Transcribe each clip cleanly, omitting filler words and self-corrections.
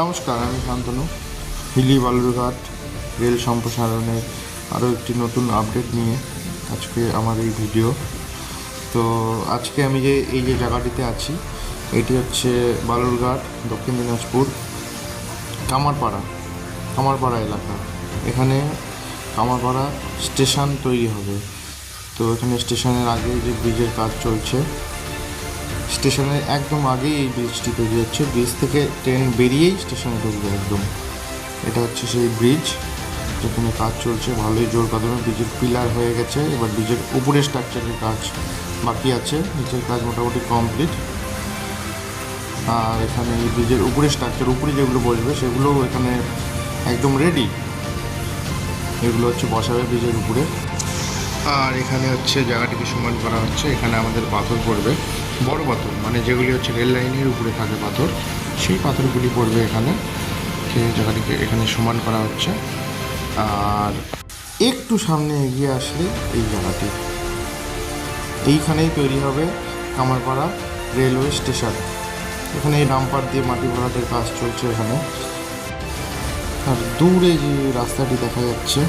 নমস্কার, আমি শান্তনু। হিলি বালুরঘাট রেল সম্প্রসারণের আরও একটি নতুন আপডেট নিয়ে আজকে আমার এই ভিডিও। তো আজকে আমি এই যে জায়গাটিতে আছি, এটি হচ্ছে বালুরঘাট, দক্ষিণ দিনাজপুর, কামারপাড়া এলাকা। এখানে কামারপাড়া স্টেশন তৈরি হবে। তো এখানে স্টেশনের আগে যে ব্রিজের কাজ চলছে, স্টেশনের একদম আগেই এই ব্রিজটি তৈরি হচ্ছে। ব্রিজ থেকে ট্রেন বেরিয়েই স্টেশনে ঢুকবে একদম। এটা হচ্ছে সেই ব্রিজ যেখানে কাজ চলছে ভালোই জোর কদমে। ব্রিজের পিলার হয়ে গেছে, এবার ব্রিজের উপরে স্ট্রাকচারের কাজ বাকি আছে। নিচের কাজ মোটামুটি কমপ্লিট। আর এখানে এই ব্রিজের উপরে স্ট্রাকচার, উপরে যেগুলো বসবে সেগুলো এখানে একদম রেডি। এগুলো হচ্ছে বসাবে ব্রিজের উপরে। আর এখানে হচ্ছে জায়গাটিকে সমান করা হচ্ছে। এখানে আমাদের পাথর পড়বে, বড় পাথর, মানে যেগুলি হচ্ছে রেল লাইনের উপরে থাকে পাথর, সেই পাথরগুলি পড়বে এখানে। সেই জায়গাটিকে এখানে সমান করা হচ্ছে। আর একটু সামনে এগিয়ে আসলে এই জায়গাটি, এইখানেই তৈরি হবে কামারপাড়া রেলওয়ে স্টেশন। এখানে এই ডাম্পার দিয়ে মাটি ভরাটের কাজ চলছে এখানে। আর দূরে যে রাস্তাটি দেখা যাচ্ছে,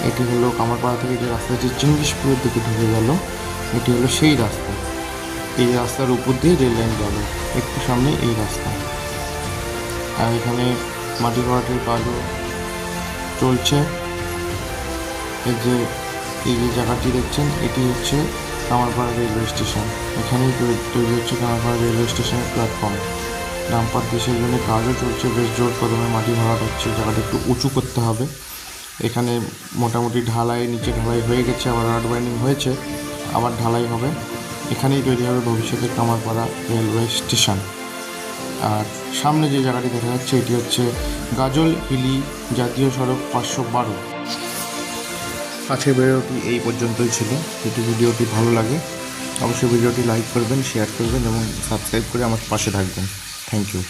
এটি হলো কামারপাড়া থেকে যে রাস্তাটি চিঙ্গিসপুরের দিকে ঢুকে গেল, এটি হলো সেই রাস্তা। এই রাস্তার উপর দিয়ে রেল লাইন যাবে, একটু সামনে এই রাস্তা। আর এখানে মাটি ভরাটের কাজও চলছে। এই যে জায়গাটি দেখছেন, এটি হচ্ছে কামারপাড়া রেলওয়ে স্টেশন। এখানেই তৈরি হচ্ছে কামারপাড়া রেলওয়ে স্টেশনের প্ল্যাটফর্ম। ডাম্পার দিয়ে সেই জন্য কাজও চলছে, বেশ জোর কদমে মাটি ভরাট হচ্ছে। জায়গাটা একটু উঁচু করতে হবে। এখানে মোটামুটি ঢালাই, নিচে ঢালাই হয়ে গেছে, আবার রড বাইন্ডিং হয়েছে, আবার ঢালাই হবে। এখানেই তৈরি হবে ভবিষ্যতে কামারপাড়া রেলওয়ে স্টেশন। আর সামনে যে জায়গাটি দেখা যাচ্ছে, এটি হচ্ছে গাজল হিলি জাতীয় সড়ক 512। আজকের ভিডিওটি এই পর্যন্তই ছিল। যদি ভিডিওটি ভালো লাগে অবশ্যই ভিডিওটি লাইক করবেন, শেয়ার করবেন এবং সাবস্ক্রাইব করে আমার পাশে থাকবেন। Thank you.